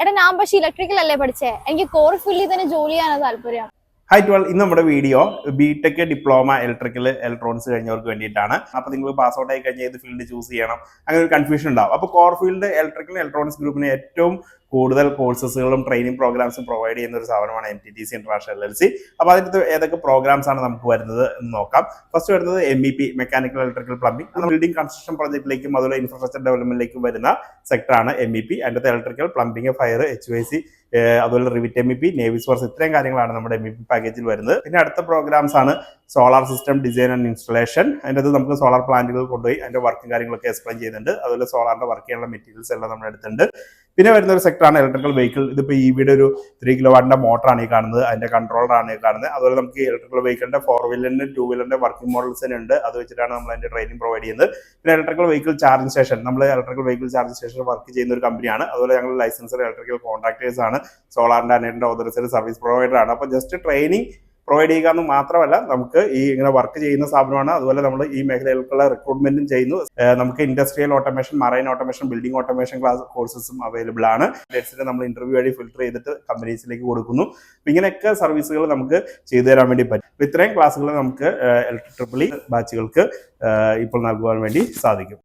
എടാ ഞാൻ പക്ഷെ ഇലക്ട്രിക്കൽ അല്ലേ പഠിച്ചേ, എനിക്ക് കോർ ഫീൽഡിൽ തന്നെ ജോലി ചെയ്യാനാണ് താല്പര്യം. ഹൈ ട്വൽ ഇന്ന് നമ്മുടെ വീഡിയോ ബിടെക് ഡിപ്ലോമ ഇലക്ട്രോണിക്സ് കഴിഞ്ഞവർക്ക് വേണ്ടിയിട്ടാണ്. അപ്പോൾ നിങ്ങൾ പാസ് ഔട്ട് ആയി കഴിഞ്ഞാൽ ഏത് ഫീൽഡ് ചൂസ് ചെയ്യണം അങ്ങനെ ഒരു കൺഫ്യൂഷൻ ഉണ്ടാവും. അപ്പോൾ കോർ ഫീൽഡ് ഇലക്ട്രോണിക്സ് ഗ്രൂപ്പിന് ഏറ്റവും കൂടുതൽ കോഴ്സസുകളും ട്രെയിനിങ് പ്രോഗ്രാംസും പ്രൊവൈഡ് ചെയ്യുന്ന ഒരു സ്ഥാപനമാണ് MTTC ഇന്റർനാഷണൽ LLC. അപ്പോൾ അതിനകത്ത് ഏതൊക്കെ പ്രോഗ്രാംസ് ആണ് നമുക്ക് വരുന്നത് എന്ന് നോക്കാം. ഫസ്റ്റ് വരുന്നത് MEP mechanical electrical plumbing. Building construction പ്രോജക്റ്റിലേക്കും അതുപോലെ ഇൻഫ്രാസ്ട്രക്ചർ ഡെവലപ്മെന്റിലേക്കും വരുന്ന സെക്ടറാണ് MEP. അതിൻ്റെ ഇലക്ട്രിക്കൽ പ്ലംബിംഗ് ഫയർ HVAC അതുപോലെ റിവിറ്റ് MEP നേവി സോഴ്സ് ഇത്രയും കാര്യങ്ങളാണ് നമ്മുടെ MEP പാക്കേജിൽ വരുന്നത്. പിന്നെ അടുത്ത പ്രോഗ്രാംസ് ആണ് solar system design and installation. അതിൻ്റെ അത് നമുക്ക് സോളാർ പ്ലാന്റുകൾ കൊണ്ടുപോയി അതിന്റെ വർക്കും കാര്യങ്ങളൊക്കെ എക്സ്പ്ലെയിൻ ചെയ്യുന്നുണ്ട്. അതുപോലെ സോളാറിന്റെ വർക്ക് ചെയ്യാനുള്ള മെറ്റീരിയൽസ് എല്ലാം നമ്മുടെ അടുത്തുണ്ട്. പിന്നെ വരുന്ന ഒരു സെക്ടറാണ് ഇലക്ട്രിക്കൽ വെഹിക്കിൾ. ഇതിപ്പോൾ EVയുടെ ഒരു 3 kW മോട്ടറാണ് ഈ കാണുന്നത്, അതിന്റെ കൺട്രോളറാണ് ഈ കാണുന്നത്. അതുപോലെ നമുക്ക് ഇലക്ട്രിക്കൽ വെഹിക്കിളിന്റെ 4 വീലറിന്റെ 2 വീലറിന്റെ വർക്കിംഗ് മോഡൽസ് തന്നെ ഉണ്ട്. അത് വെച്ചിട്ടാണ് നമ്മൾ അതിന്റെ ട്രെയിനിങ് പ്രൊവൈഡ് ചെയ്യുന്നത്. പിന്നെ ഇലക്ട്രിക്കൽ വെഹിക്കിൾ ചാർജിംഗ് സ്റ്റേഷൻ, നമ്മൾ electrical vehicle charging station work ചെയ്യുന്ന ഒരു കമ്പനിയാണ്. അതുപോലെ ഞങ്ങൾ ലൈസൻസഡ് ഇലക്ട്രിക്കൽ കോൺട്രാക്ടേഴ്സ് ആണ്, സോളാറിന്റെ അനേറ്റിന്റെ ഓതറൈസ്ഡ് സർവീസ് പ്രൊവൈഡർ ആണ്. അപ്പോൾ ജസ്റ്റ് ട്രെയിനിങ് പ്രൊവൈഡ് ചെയ്യുക എന്ന് മാത്രമല്ല നമുക്ക് ഈ ഇങ്ങനെ വർക്ക് ചെയ്യുന്ന സ്ഥാപനമാണ്. അതുപോലെ നമ്മൾ ഈ മേഖലയിലേക്കുള്ള റിക്രൂട്ട്മെന്റും ചെയ്യുന്നു. നമുക്ക് industrial automation, marine automation, building automation class കോഴ്സസും അവൈലബിൾ ആണ്. നമ്മൾ ഇന്റർവ്യൂ വഴി ഫിൽട്ടർ ചെയ്തിട്ട് കമ്പനീസിലേക്ക് കൊടുക്കുന്നു. ഇങ്ങനെയൊക്കെ സർവീസുകൾ നമുക്ക് ചെയ്തു തരാൻ വേണ്ടി പറ്റും. ഇത്രയും ക്ലാസ്സുകൾ നമുക്ക് IEEE ബാച്ചുകൾക്ക് ഇപ്പോൾ നൽകുവാൻ വേണ്ടി സാധിക്കും.